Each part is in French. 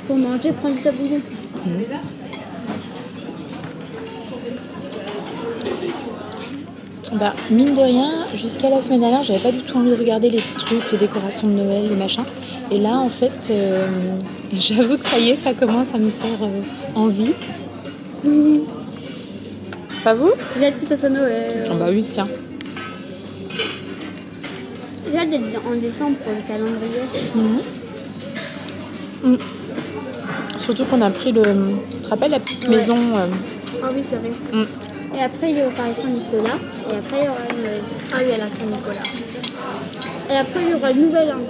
Pour manger, prends du taboulet. Bah, mine de rien, jusqu'à la semaine dernière, j'avais pas du tout envie de regarder les trucs, les décorations de Noël, les machins. Et là, en fait, j'avoue que ça y est, ça commence à me faire envie. Pas vous? J'ai hâte que ça soit Noël. Ah bah oui, tiens. J'ai hâte d'être en décembre pour le calendrier. Surtout qu'on a pris le... Tu te rappelles la petite maison Ah oui, c'est vrai. Et après, il y aura Saint-Nicolas. Et après, il y aura... Ah oui, elle a Saint-Nicolas. Et après, il y aura le Nouvel An.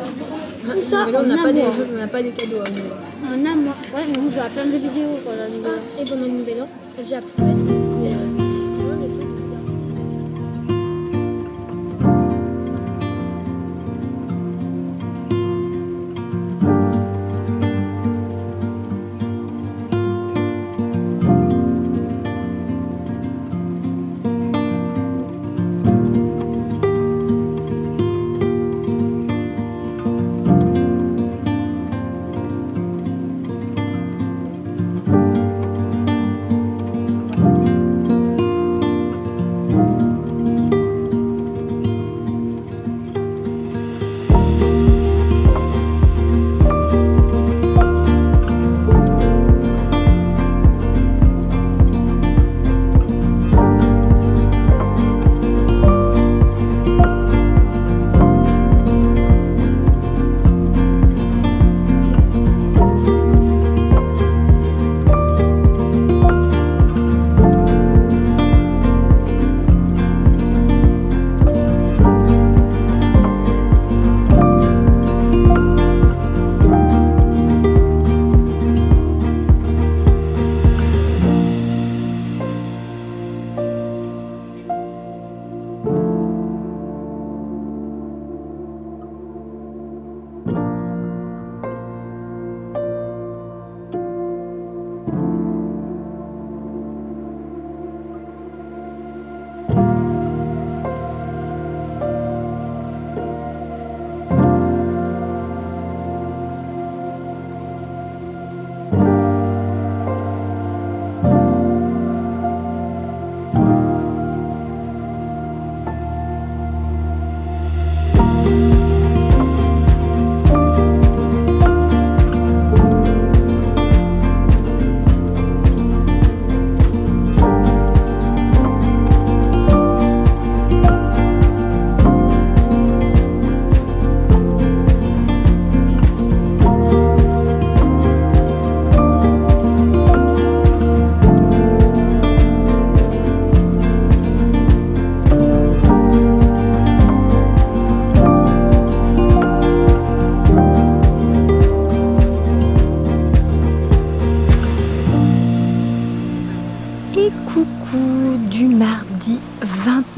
Tout ça, mais là, on n'a pas, pas des cadeaux à nous. En un mois. Ouais, mais nous, j'aurai plein de vidéos pour la Nouvel An. Et pendant le Nouvel An, j'ai appris Thank you.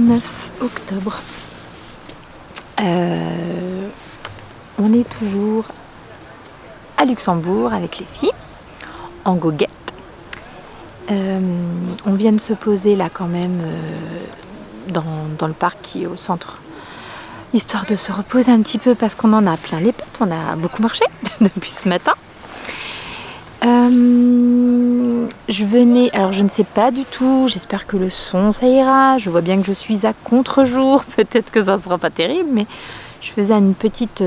9 octobre. On est toujours à Luxembourg avec les filles, en goguette. On vient de se poser là quand même dans le parc qui est au centre, histoire de se reposer un petit peu parce qu'on en a plein les pattes, on a beaucoup marché depuis ce matin. Je venais, alors je ne sais pas du tout, j'espère que le son ça ira, je vois bien que je suis à contre-jour, peut-être que ça ne sera pas terrible, mais je faisais une petite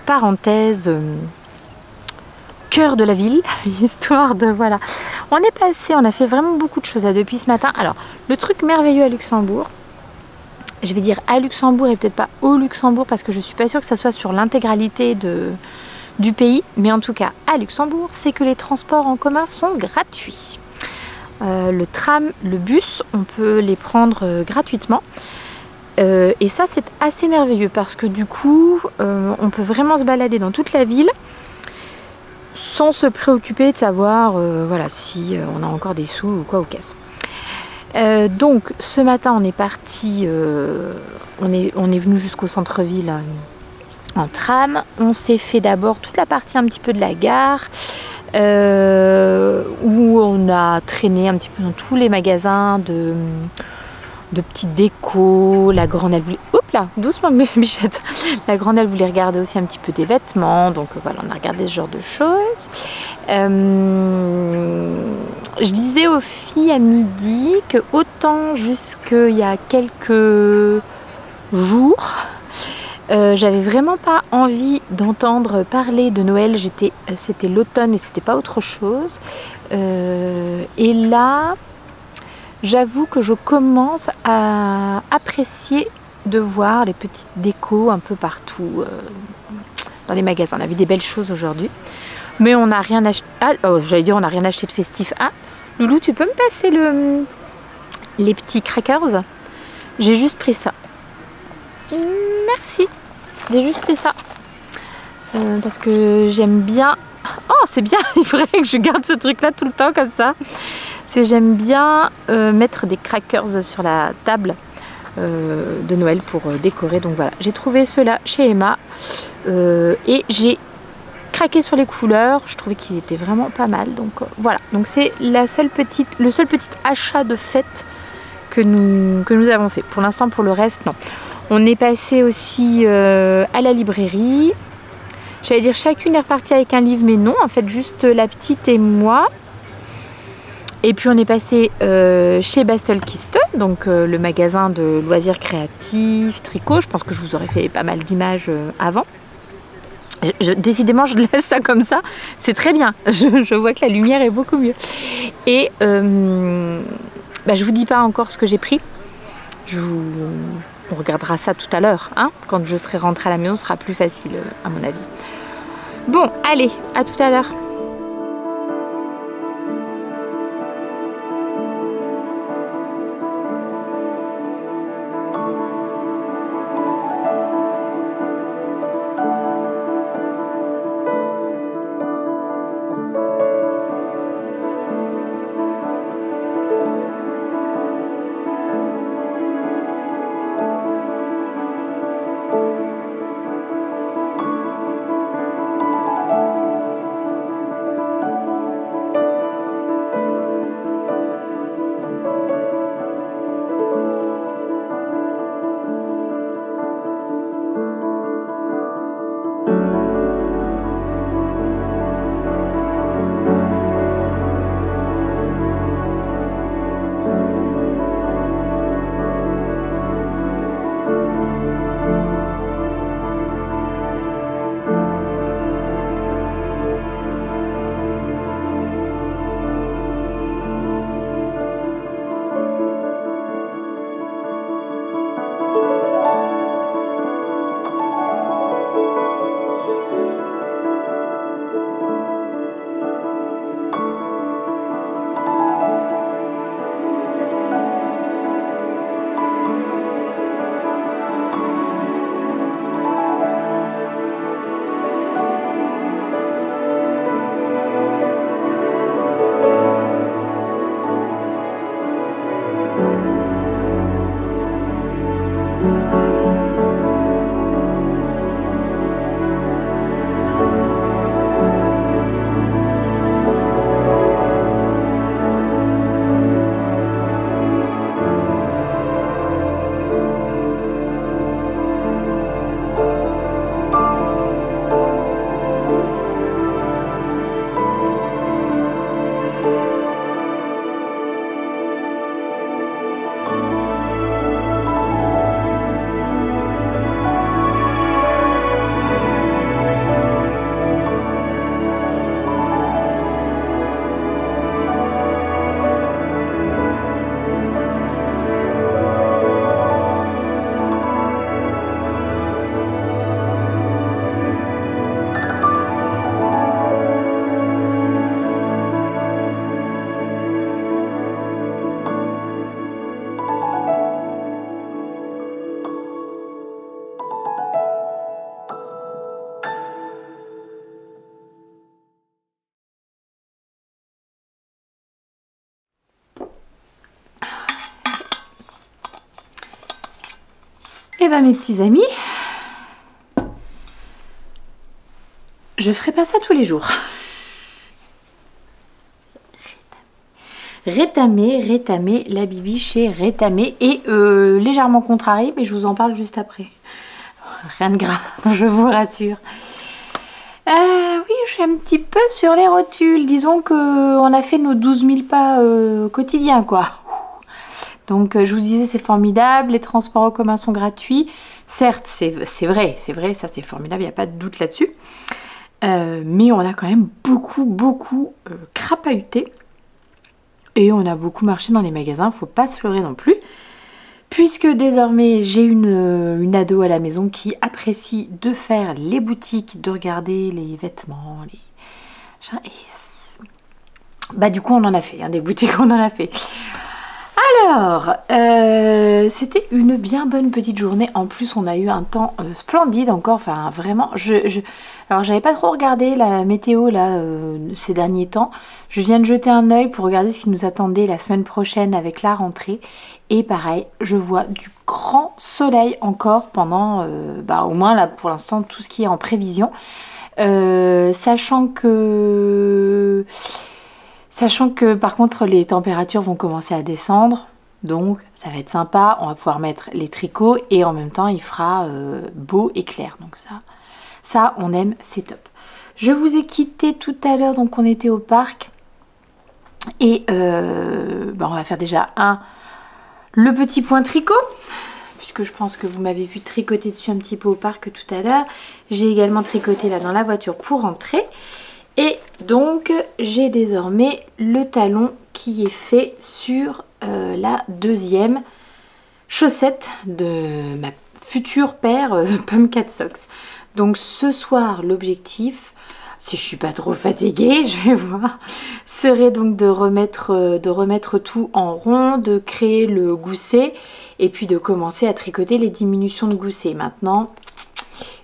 parenthèse cœur de la ville, histoire de voilà. On a fait vraiment beaucoup de choses là depuis ce matin. Alors le truc merveilleux à Luxembourg, je vais dire à Luxembourg et peut-être pas au Luxembourg parce que je suis pas sûre que ça soit sur l'intégralité du pays, mais en tout cas à Luxembourg, c'est que les transports en commun sont gratuits. Le tram, le bus, on peut les prendre gratuitement. Et ça c'est assez merveilleux parce que du coup on peut vraiment se balader dans toute la ville sans se préoccuper de savoir voilà, si on a encore des sous ou quoi au caisse. Donc ce matin on est parti, on est venu jusqu'au centre-ville en tram. On s'est fait d'abord toute la partie un petit peu de la gare où on a traîné un petit peu dans tous les magasins de petites décos. La grande elle voulait... Oups là, doucement Bichette. La grande elle voulait regarder aussi un petit peu des vêtements. Donc voilà, on a regardé ce genre de choses. Je disais aux filles à midi que autant jusqu'il y a quelques jours, j'avais vraiment pas envie d'entendre parler de Noël. C'était l'automne et c'était pas autre chose. Et là... J'avoue que je commence à apprécier de voir les petites décos un peu partout dans les magasins. On a vu des belles choses aujourd'hui, mais on n'a rien acheté. Ah, oh, j'allais dire on n'a rien acheté de festif. Ah, Loulou, tu peux me passer les petits crackers? J'ai juste pris ça. Merci. J'ai juste pris ça parce que j'aime bien. Oh, c'est bien. Il faudrait que je garde ce truc-là tout le temps comme ça. Parce que j'aime bien mettre des crackers sur la table de Noël pour décorer. Donc voilà, j'ai trouvé ceux-là chez Emma et j'ai craqué sur les couleurs. Je trouvais qu'ils étaient vraiment pas mal. Donc voilà, donc c'est le seul petit achat de fête que nous avons fait. Pour l'instant, pour le reste, non. On est passé aussi à la librairie. J'allais dire chacune est repartie avec un livre, mais non, en fait juste la petite et moi. Et puis on est passé chez Bastelkiste, donc le magasin de loisirs créatifs, tricot. Je pense que je vous aurais fait pas mal d'images avant. Décidément, je laisse ça comme ça. C'est très bien. Je vois que la lumière est beaucoup mieux. Et je vous dis pas encore ce que j'ai pris. On regardera ça tout à l'heure. Hein, quand je serai rentrée à la maison, ce sera plus facile à mon avis. Bon, allez, à tout à l'heure. ben mes petits amis, je ferai pas ça tous les jours. Rétamé, la bibiche est rétamée et légèrement contrariée, mais je vous en parle juste après. Rien de grave, je vous rassure. Oui, je suis un petit peu sur les rotules. Disons qu'on a fait nos 12 000 pas quotidiens, quoi. Donc, je vous disais, c'est formidable. Les transports en commun sont gratuits. Certes, c'est vrai, ça c'est formidable, il n'y a pas de doute là-dessus. Mais on a quand même beaucoup crapahuté. Et on a beaucoup marché dans les magasins, faut pas se leurrer non plus. Puisque désormais j'ai une ado à la maison qui apprécie de faire les boutiques, de regarder les vêtements, bah du coup on en a fait, hein, des boutiques on en a fait. Alors, c'était une bien bonne petite journée. En plus, on a eu un temps splendide encore. Enfin, vraiment, alors j'avais pas trop regardé la météo là ces derniers temps. Je viens de jeter un œil pour regarder ce qui nous attendait la semaine prochaine avec la rentrée. Et pareil, je vois du grand soleil encore pendant, au moins là pour l'instant, tout ce qui est en prévision. Sachant que par contre les températures vont commencer à descendre, donc ça va être sympa, on va pouvoir mettre les tricots et en même temps il fera beau et clair, donc ça on aime, c'est top. Je vous ai quitté tout à l'heure, donc on était au parc et on va faire déjà le petit point tricot, puisque je pense que vous m'avez vu tricoter dessus un petit peu au parc tout à l'heure. J'ai également tricoté là dans la voiture pour rentrer. Et donc j'ai désormais le talon qui est fait sur la deuxième chaussette de ma future paire Pumpkin Socks. Donc ce soir l'objectif, si je suis pas trop fatiguée, je vais voir, serait donc de remettre tout en rond, de créer le gousset et puis de commencer à tricoter les diminutions de gousset. Maintenant,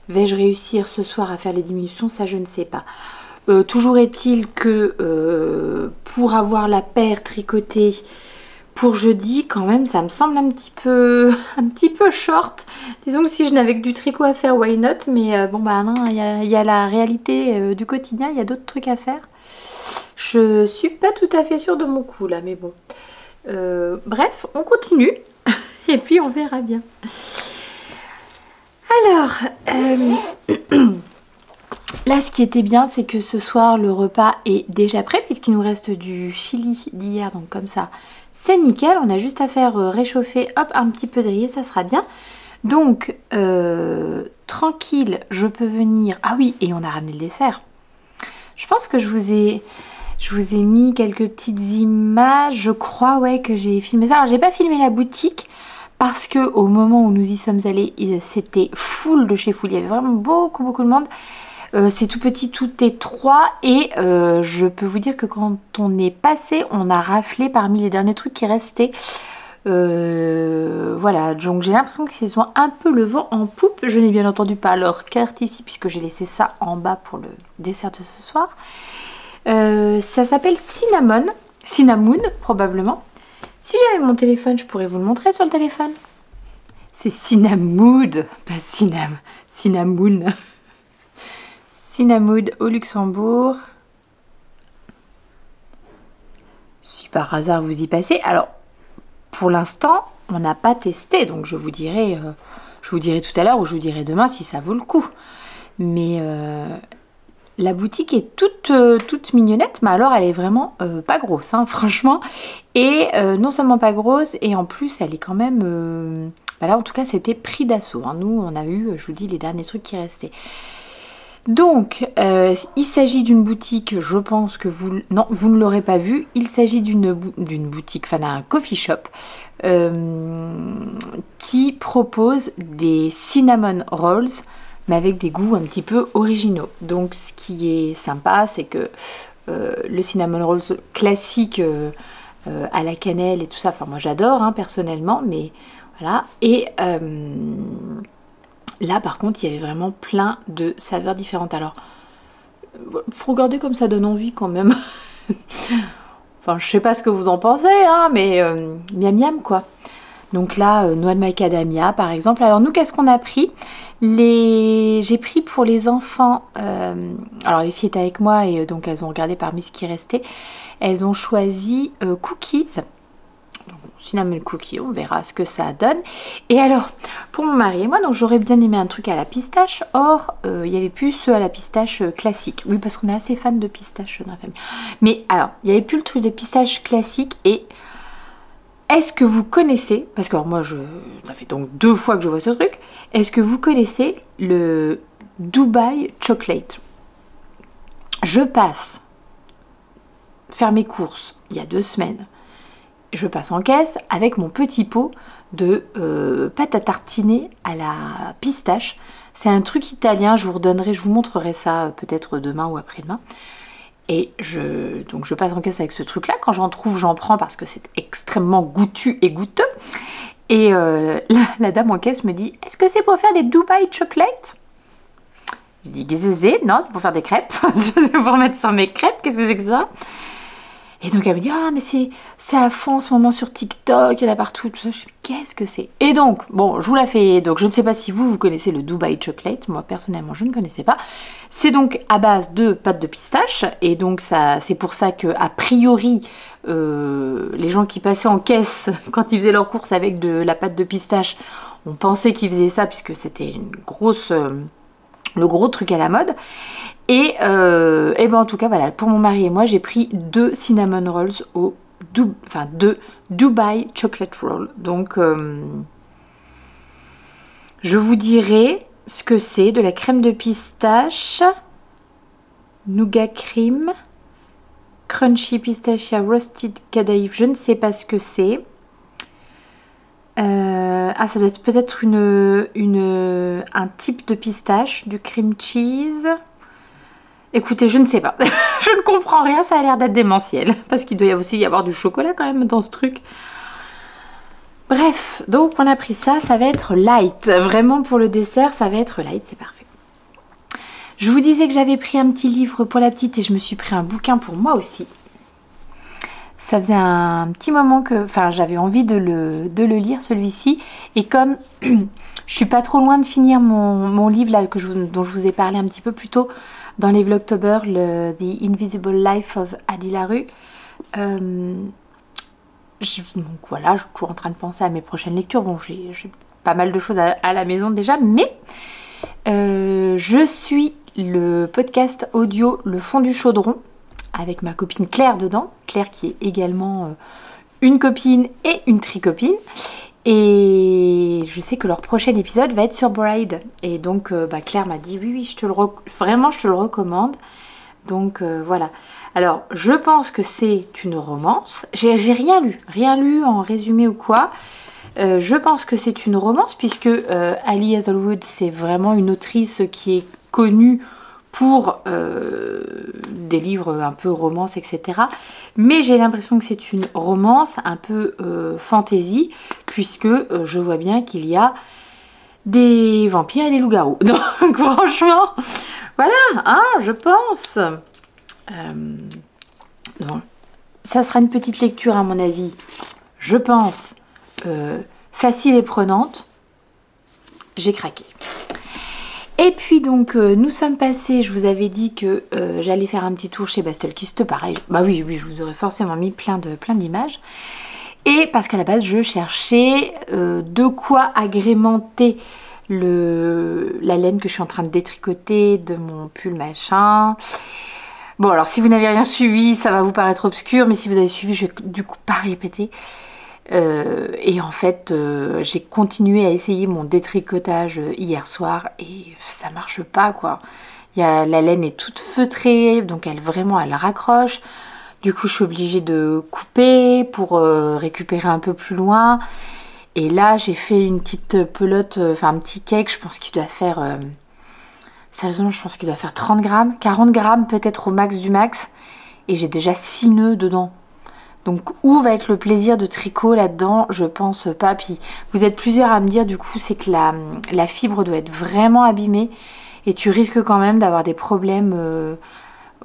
vais-je réussir ce soir à faire les diminutions? Ça je ne sais pas. Toujours est-il que pour avoir la paire tricotée pour jeudi, quand même, ça me semble un petit peu short. Disons que si je n'avais que du tricot à faire, why not? Mais bon, bah non, il y a la réalité du quotidien, il y a d'autres trucs à faire. Je suis pas tout à fait sûre de mon coup là, mais bon. Bref, on continue et puis on verra bien. Alors, là, ce qui était bien, c'est que ce soir, le repas est déjà prêt puisqu'il nous reste du chili d'hier. Donc comme ça, c'est nickel. On a juste à faire réchauffer, hop, un petit peu de riz et ça sera bien. Donc, tranquille, je peux venir... Ah oui, et on a ramené le dessert. Je pense que je vous ai mis quelques petites images. Je crois, ouais, que j'ai filmé ça. Alors, j'ai pas filmé la boutique parce que au moment où nous y sommes allés, c'était full de chez full. Il y avait vraiment beaucoup de monde. C'est tout petit, tout étroit et je peux vous dire que quand on est passé, on a raflé parmi les derniers trucs qui restaient. Voilà, donc j'ai l'impression qu'ils sont un peu le vent en poupe. Je n'ai bien entendu pas leur carte ici puisque j'ai laissé ça en bas pour le dessert de ce soir. Ça s'appelle Cinnamon probablement. Si j'avais mon téléphone, je pourrais vous le montrer sur le téléphone. C'est Cinnamood, pas Cinnamon. Cinnamood au Luxembourg. Si par hasard vous y passez. Alors, pour l'instant, on n'a pas testé. Donc, je vous dirai tout à l'heure ou je vous dirai demain si ça vaut le coup. Mais la boutique est toute mignonnette. Mais alors, elle est vraiment pas grosse, hein, franchement. Et non seulement pas grosse, et en plus, elle est quand même... là, en tout cas, c'était pris d'assaut. Hein. Nous, on a eu, je vous dis, les derniers trucs qui restaient. Donc, il s'agit d'une boutique, je pense que vous ne l'aurez pas vu, il s'agit d'une boutique, enfin d'un coffee shop qui propose des cinnamon rolls, mais avec des goûts un petit peu originaux. Donc, ce qui est sympa, c'est que le cinnamon rolls classique à la cannelle et tout ça, enfin moi j'adore hein, personnellement, mais voilà, et... là par contre il y avait vraiment plein de saveurs différentes. Alors faut regarder comme ça donne envie quand même. Enfin je sais pas ce que vous en pensez hein, mais miam miam quoi. Donc là, noix de macadamia par exemple. Alors nous, qu'est-ce qu'on a pris? J'ai pris pour les enfants, alors les filles étaient avec moi et donc elles ont regardé parmi ce qui restait. Elles ont choisi cookies. Donc, cinnamon cookie, on verra ce que ça donne. Et alors, pour mon mari et moi, donc j'aurais bien aimé un truc à la pistache. Or, il n'y avait plus ceux à la pistache classique. Oui, parce qu'on est assez fan de pistache dans la famille. Mais alors, il n'y avait plus le truc de pistache classique. Et est-ce que vous connaissez, parce que alors moi, ça fait donc 2 fois que je vois ce truc. Est-ce que vous connaissez le Dubai Chocolate? Je passe faire mes courses il y a 2 semaines. Je passe en caisse avec mon petit pot de pâte à tartiner à la pistache. C'est un truc italien, je vous montrerai ça peut-être demain ou après-demain. Et donc je passe en caisse avec ce truc-là. Quand j'en trouve, j'en prends parce que c'est extrêmement goûtu et goûteux. Et la dame en caisse me dit « Est-ce que c'est pour faire des Dubai Chocolate ?» Je dis « Qu'est-ce que c'est ? Non, c'est pour faire des crêpes. C'est pour mettre sur mes crêpes. Qu'est-ce que c'est que ça ?» Et donc elle me dit, ah mais c'est à fond en ce moment sur TikTok, il y en a partout, tout ça. Je dis, qu'est-ce que c'est? Et donc, bon, je vous la fais, donc je ne sais pas si vous connaissez le Dubai Chocolate, moi personnellement je ne connaissais pas. C'est donc à base de pâte de pistache, et donc c'est pour ça que a priori, les gens qui passaient en caisse, quand ils faisaient leurs courses avec de la pâte de pistache, on pensait qu'ils faisaient ça, puisque c'était le gros truc à la mode. Et ben en tout cas voilà, pour mon mari et moi j'ai pris 2 cinnamon rolls deux Dubai chocolate roll. Donc je vous dirai ce que c'est: de la crème de pistache, nougat cream, crunchy pistachia roasted cadaïf, je ne sais pas ce que c'est. Ah, ça doit être peut-être un type de pistache, du cream cheese. Écoutez, je ne sais pas. Je ne comprends rien, ça a l'air d'être démentiel. Parce qu'il doit aussi y avoir du chocolat quand même dans ce truc. Bref, donc on a pris ça, ça va être light. Vraiment pour le dessert, ça va être light, c'est parfait. Je vous disais que j'avais pris un petit livre pour la petite et je me suis pris un bouquin pour moi aussi. Ça faisait un petit moment que j'avais envie de le lire, celui-ci. Et comme je suis pas trop loin de finir mon livre là, dont je vous ai parlé un petit peu plus tôt dans les Vlogtober, le The Invisible Life of Adi Larue. Donc voilà, je suis toujours en train de penser à mes prochaines lectures. Bon, j'ai pas mal de choses à la maison déjà, mais je suis le podcast audio Le Fond du Chaudron, avec ma copine Claire dedans. Claire qui est également une copine et une tricopine. Et je sais que leur prochain épisode va être sur Bride. Et donc Claire m'a dit oui, je te le recommande. Donc voilà. Alors je pense que c'est une romance. J'ai rien lu en résumé ou quoi. Je pense que c'est une romance puisque Ali Hazelwood, c'est vraiment une autrice qui est connue pour des livres un peu romance, etc. Mais j'ai l'impression que c'est une romance un peu fantasy, puisque je vois bien qu'il y a des vampires et des loups-garous. Donc franchement, voilà, hein, je pense. Donc, ça sera une petite lecture à mon avis, je pense, facile et prenante. J'ai craqué. Et puis donc nous sommes passés, je vous avais dit que j'allais faire un petit tour chez Bastelkiste, pareil, bah oui, je vous aurais forcément mis plein d'images. Et parce qu'à la base je cherchais de quoi agrémenter la laine que je suis en train de détricoter de mon pull machin. Bon alors si vous n'avez rien suivi, ça va vous paraître obscur, mais si vous avez suivi, je vais du coup pas répéter. Et en fait j'ai continué à essayer mon détricotage hier soir et ça marche pas quoi. La laine est toute feutrée, donc elle raccroche. Du coup je suis obligée de couper pour récupérer un peu plus loin. Et là j'ai fait une petite pelote, un petit cake, je pense qu'il doit faire sérieusement je pense qu'il doit faire 30 grammes, 40 grammes peut-être au max du max. Et j'ai déjà 6 nœuds dedans. Donc où va être le plaisir de tricot là-dedans? Je pense pas. Puis vous êtes plusieurs à me dire du coup c'est que la fibre doit être vraiment abîmée et tu risques quand même d'avoir des problèmes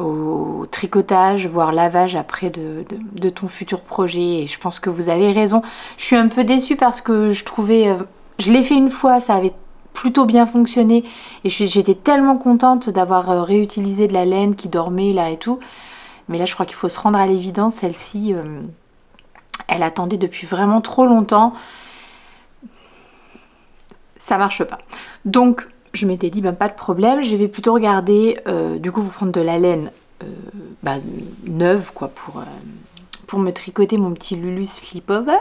au tricotage, voire lavage après de ton futur projet. Et je pense que vous avez raison. Je suis un peu déçue parce que je trouvais... je l'ai fait une fois, ça avait plutôt bien fonctionné. Et j'étais tellement contente d'avoir réutilisé de la laine qui dormait là et tout. Mais là, je crois qu'il faut se rendre à l'évidence. Celle-ci, elle attendait depuis vraiment trop longtemps. Ça marche pas. Donc, je m'étais dit, ben, pas de problème. Je vais plutôt regarder, du coup, pour prendre de la laine neuve, quoi, pour me tricoter mon petit Lulu Slipover.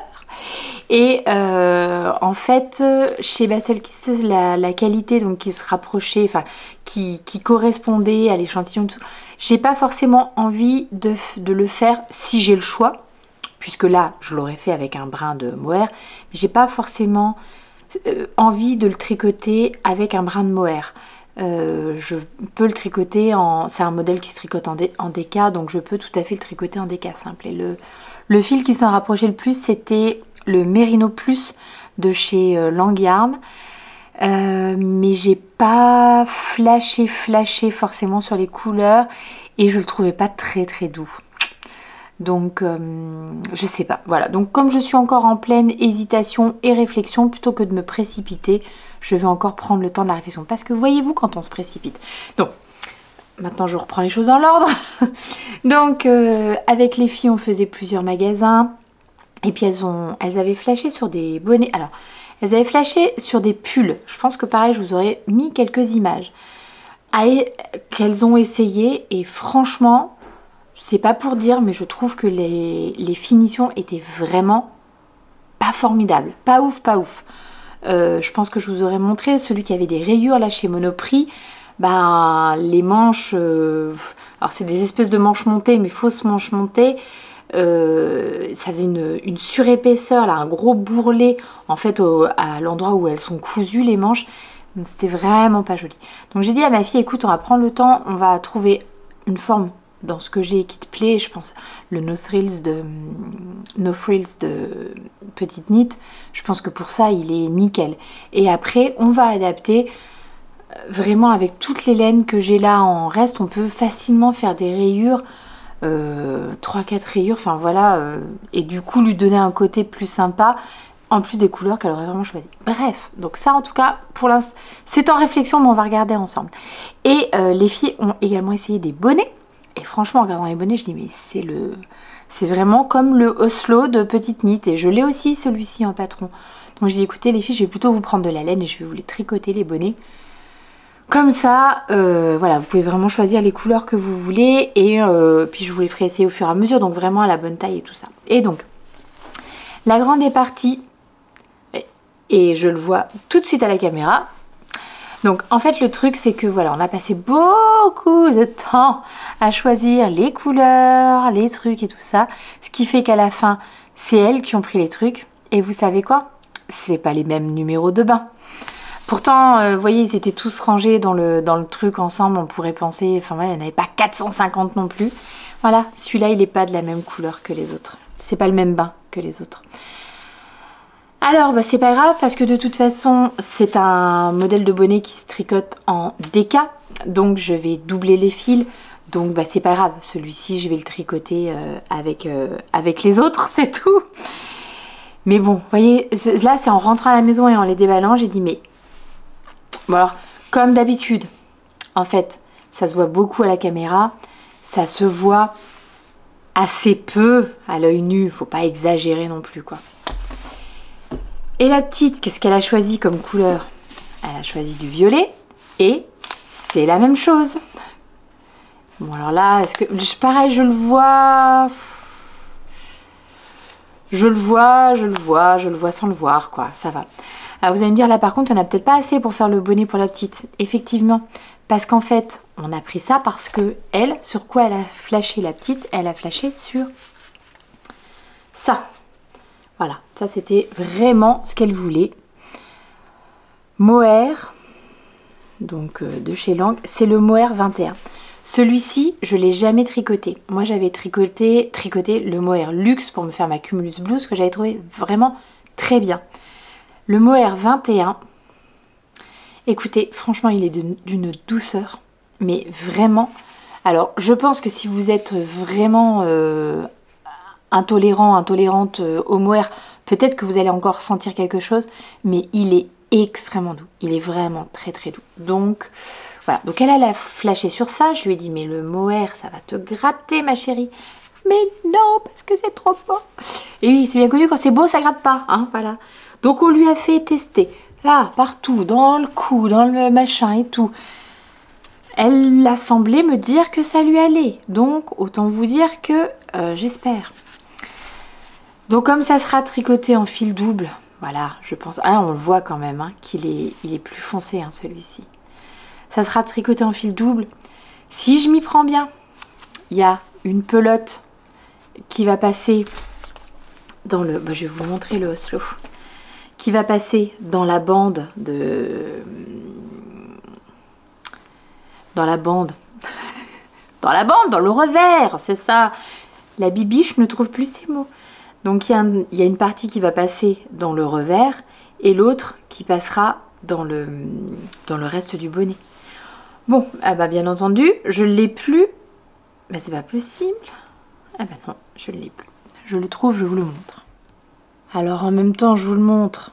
Et en fait, chez Basel Kisses, la qualité donc, qui se rapprochait, enfin, qui correspondait à l'échantillon, j'ai pas forcément envie de le faire si j'ai le choix, puisque là, je l'aurais fait avec un brin de mohair, mais j'ai pas forcément envie de le tricoter avec un brin de mohair. Je peux le tricoter c'est un modèle qui se tricote en déca, donc je peux tout à fait le tricoter en déca simple. Et le fil qui s'en rapprochait le plus, c'était le Merino Plus de chez Langyarn, mais j'ai pas flashé forcément sur les couleurs et je le trouvais pas très doux. Donc je sais pas, voilà. Donc comme je suis encore en pleine hésitation et réflexion, plutôt que de me précipiter, je vais encore prendre le temps de la réflexion, parce que voyez-vous quand on se précipite. Donc maintenant je reprends les choses dans l'ordre. Donc avec les filles on faisait plusieurs magasins, et puis elles avaient flashé sur des bonnets. Alors elles avaient flashé sur des pulls. Je pense que pareil, je vous aurais mis quelques images qu'elles ont essayé, et franchement, c'est pas pour dire, mais je trouve que les finitions étaient vraiment pas formidables. Pas ouf. Je pense que je vous aurais montré celui qui avait des rayures là chez Monoprix. Ben, les manches, alors c'est des espèces de manches montées, mais fausses manches montées. Ça faisait une surépaisseur, là, un gros bourrelet en fait à l'endroit où elles sont cousues les manches. C'était vraiment pas joli. Donc j'ai dit à ma fille, écoute, on va prendre le temps, on va trouver une forme dans ce que j'ai qui te plaît. Je pense le No Frills de Petite Knit, je pense que pour ça il est nickel. Et après on va adapter vraiment avec toutes les laines que j'ai là en reste. On peut facilement faire des rayures, 3-4 rayures, enfin voilà, et du coup lui donner un côté plus sympa, en plus des couleurs qu'elle aurait vraiment choisies. Bref, donc ça en tout cas pour l'instant c'est en réflexion, mais on va regarder ensemble. Et les filles ont également essayé des bonnets. Et franchement, en regardant les bonnets, je dis, mais c'est vraiment comme le Oslo de Petite Knit. Et je l'ai aussi, celui-ci, en patron. Donc, j'ai dit, écoutez, les filles, je vais plutôt vous prendre de la laine et je vais vous les tricoter, les bonnets. Comme ça, voilà, vous pouvez vraiment choisir les couleurs que vous voulez. Et puis, je vous les ferai essayer au fur et à mesure. Donc, vraiment à la bonne taille et tout ça. Et donc, la grande est partie. Et je le vois tout de suite à la caméra. Donc en fait le truc c'est que voilà, on a passé beaucoup de temps à choisir les couleurs, les trucs et tout ça. Ce qui fait qu'à la fin, c'est elles qui ont pris les trucs. Et vous savez quoi? C'est pas les mêmes numéros de bain. Pourtant, vous voyez, ils étaient tous rangés dans le truc ensemble. On pourrait penser, enfin voilà, il n'y en avait pas 450 non plus. Voilà, celui-là il n'est pas de la même couleur que les autres. C'est pas le même bain que les autres. Alors bah, c'est pas grave parce que de toute façon c'est un modèle de bonnet qui se tricote en déca, donc je vais doubler les fils, donc bah, c'est pas grave, celui-ci je vais le tricoter avec les autres, c'est tout. Mais bon, vous voyez, là c'est en rentrant à la maison et en les déballant, j'ai dit mais... Bon alors, comme d'habitude, en fait, ça se voit beaucoup à la caméra, ça se voit assez peu à l'œil nu, faut pas exagérer non plus quoi. Et la petite, qu'est-ce qu'elle a choisi comme couleur? Elle a choisi du violet et c'est la même chose. Bon alors là, est-ce que... Pareil, je le vois... Je le vois sans le voir quoi, ça va. Alors vous allez me dire là par contre, on n'a peut-être pas assez pour faire le bonnet pour la petite. Effectivement, parce qu'en fait, on a pris ça parce que elle, sur quoi elle a flashé la petite? Elle a flashé sur ça. Voilà, ça c'était vraiment ce qu'elle voulait. Mohair, donc de chez Lang, c'est le Mohair 21. Celui-ci, je ne l'ai jamais tricoté. Moi, j'avais tricoté le Mohair Luxe pour me faire ma Cumulus Blouse que j'avais trouvé vraiment très bien. Le Mohair 21, écoutez, franchement, il est d'une douceur, mais vraiment... Alors, je pense que si vous êtes vraiment intolérante au mohair, peut-être que vous allez encore sentir quelque chose, mais il est extrêmement doux. Il est vraiment très très doux. Donc, voilà. Donc, elle a flashé sur ça. Je lui ai dit, mais le mohair, ça va te gratter, ma chérie. Mais non, parce que c'est trop beau. Et oui, c'est bien connu, quand c'est beau, ça gratte pas. Hein, voilà. Donc, on lui a fait tester. Là, partout, dans le cou, dans le machin et tout. Elle a semblé me dire que ça lui allait. Donc, autant vous dire que j'espère. Donc, comme ça sera tricoté en fil double, voilà, je pense... Ah, on le voit quand même, hein, qu'il est plus foncé, hein, celui-ci. Ça sera tricoté en fil double. Si je m'y prends bien, il y a une pelote qui va passer dans le... je vais vous montrer le Oslo. Qui va passer dans la bande de... Dans le revers, c'est ça. La bibiche ne trouve plus ses mots. Donc il y a une partie qui va passer dans le revers et l'autre qui passera dans le reste du bonnet. Bon, ah bah bien entendu, je ne l'ai plus. Mais c'est pas possible. Ah bah non, je ne l'ai plus. Je le trouve, je vous le montre. Alors en même temps, je vous le montre.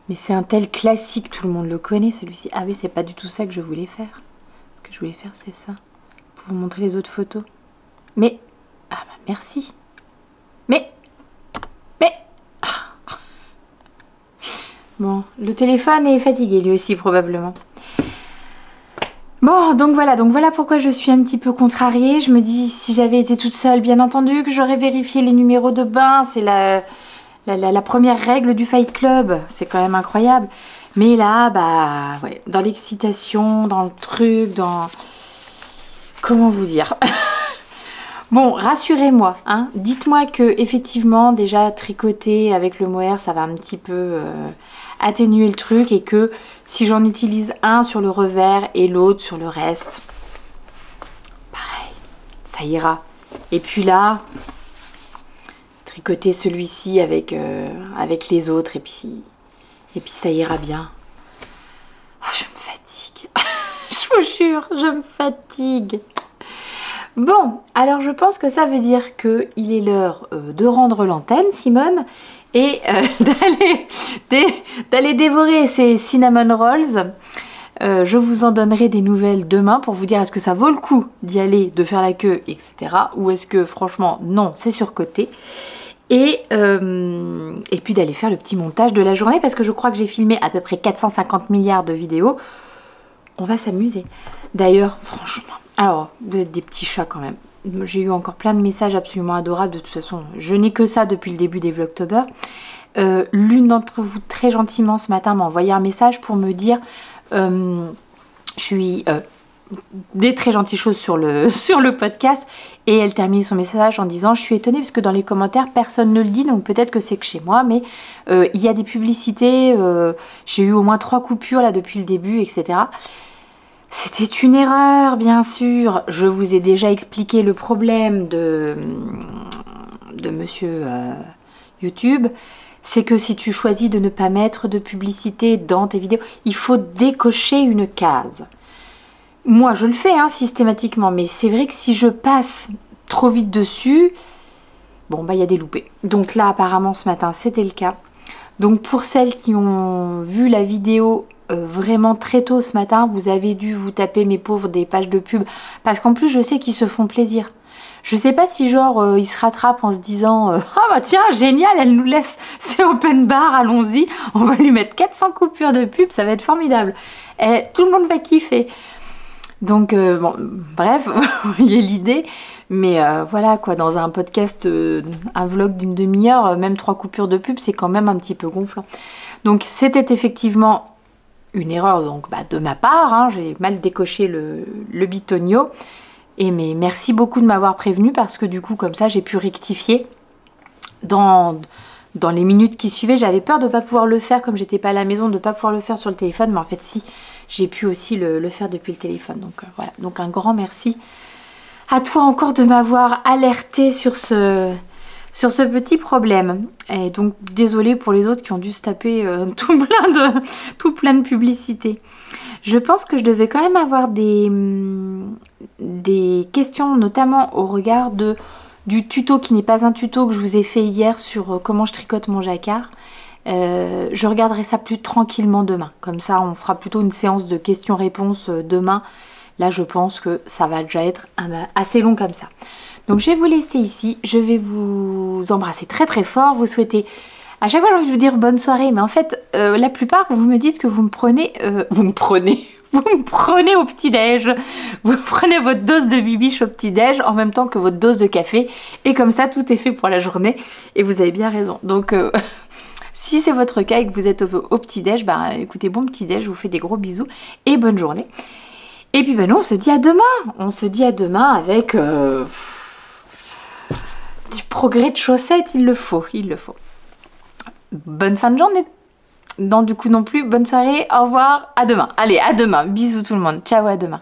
Mais c'est un tel classique, tout le monde le connaît celui-ci. Ah oui, c'est pas du tout ça que je voulais faire. Ce que je voulais faire, c'est ça. Pour vous montrer les autres photos. Mais, ah bah merci. Mais, ah. Bon, le téléphone est fatigué lui aussi probablement. Bon, donc voilà pourquoi je suis un petit peu contrariée. Je me dis, si j'avais été toute seule, bien entendu, que j'aurais vérifié les numéros de bain. C'est la première règle du Fight Club. C'est quand même incroyable. Mais là, bah, ouais, dans l'excitation, dans le truc, dans... Comment vous dire? Bon, rassurez-moi, hein. Dites-moi que effectivement, déjà tricoter avec le mohair, ça va un petit peu atténuer le truc et que si j'en utilise un sur le revers et l'autre sur le reste, pareil, ça ira. Et puis là, tricoter celui-ci avec les autres et puis ça ira bien. Oh, je me fatigue. Je vous jure, je me fatigue. Bon, alors je pense que ça veut dire qu'il est l'heure de rendre l'antenne, Simone, et d'aller dévorer ces cinnamon rolls. Je vous en donnerai des nouvelles demain pour vous dire est-ce que ça vaut le coup d'y aller, de faire la queue, etc. Ou est-ce que franchement, non, c'est surcoté. Et puis d'aller faire le petit montage de la journée parce que je crois que j'ai filmé à peu près 450 milliards de vidéos. On va s'amuser. D'ailleurs, franchement, alors, vous êtes des petits chats quand même. J'ai eu encore plein de messages absolument adorables. De toute façon, je n'ai que ça depuis le début des Vlogtober. L'une d'entre vous, très gentiment, ce matin, m'a envoyé un message pour me dire des très gentilles choses sur le podcast. Et elle termine son message en disant « Je suis étonnée parce que dans les commentaires, personne ne le dit. Donc peut-être que c'est que chez moi. Mais il y a des publicités. J'ai eu au moins 3 coupures là depuis le début, etc. » C'était une erreur, bien sûr. Je vous ai déjà expliqué le problème de monsieur YouTube. C'est que si tu choisis de ne pas mettre de publicité dans tes vidéos, il faut décocher une case. Moi, je le fais hein, systématiquement, mais c'est vrai que si je passe trop vite dessus, bon, bah, il y a des loupés. Donc là, apparemment, ce matin, c'était le cas. Donc pour celles qui ont vu la vidéo vraiment très tôt ce matin, vous avez dû vous taper, mes pauvres, des pages de pub. Parce qu'en plus, je sais qu'ils se font plaisir. Je sais pas si genre, ils se rattrapent en se disant « Ah bah tiens, génial, elle nous laisse ses open bar, allons-y, on va lui mettre 400 coupures de pub, ça va être formidable. » Et tout le monde va kiffer. Donc, bon, bref, vous voyez l'idée. Mais voilà, quoi, dans un podcast, un vlog d'une demi-heure, même 3 coupures de pub, c'est quand même un petit peu gonflant. Donc, c'était effectivement une erreur donc, bah, de ma part. Hein, j'ai mal décoché le bitonio. Mais merci beaucoup de m'avoir prévenu parce que du coup, comme ça, j'ai pu rectifier dans les minutes qui suivaient. J'avais peur de ne pas pouvoir le faire comme j'étais pas à la maison, de ne pas pouvoir le faire sur le téléphone. Mais en fait, si, j'ai pu aussi le faire depuis le téléphone. Donc voilà, donc un grand merci à toi encore de m'avoir alerté sur ce petit problème. Et donc désolée pour les autres qui ont dû se taper tout plein de publicités. Je pense que je devais quand même avoir des des questions, notamment au regard du tuto qui n'est pas un tuto que je vous ai fait hier sur comment je tricote mon jacquard. Je regarderai ça plus tranquillement demain. Comme ça, on fera plutôt une séance de questions-réponses demain. Là, je pense que ça va déjà être assez long comme ça. Donc, je vais vous laisser ici. Je vais vous embrasser très très fort. Vous souhaitez... À chaque fois, j'ai envie de vous dire bonne soirée. Mais en fait, la plupart, vous me dites que vous me prenez... Vous me prenez au petit-déj. Vous prenez votre dose de bibiche au petit-déj en même temps que votre dose de café. Et comme ça, tout est fait pour la journée. Et vous avez bien raison. Donc... si c'est votre cas et que vous êtes au petit-déj, bah écoutez, bon petit-déj, je vous fais des gros bisous et bonne journée. Et puis ben nous, on se dit à demain. On se dit à demain avec du progrès de chaussettes, il le faut, il le faut. Bonne fin de journée. Du coup non plus, bonne soirée, au revoir, à demain. Allez, à demain, bisous tout le monde, ciao, à demain.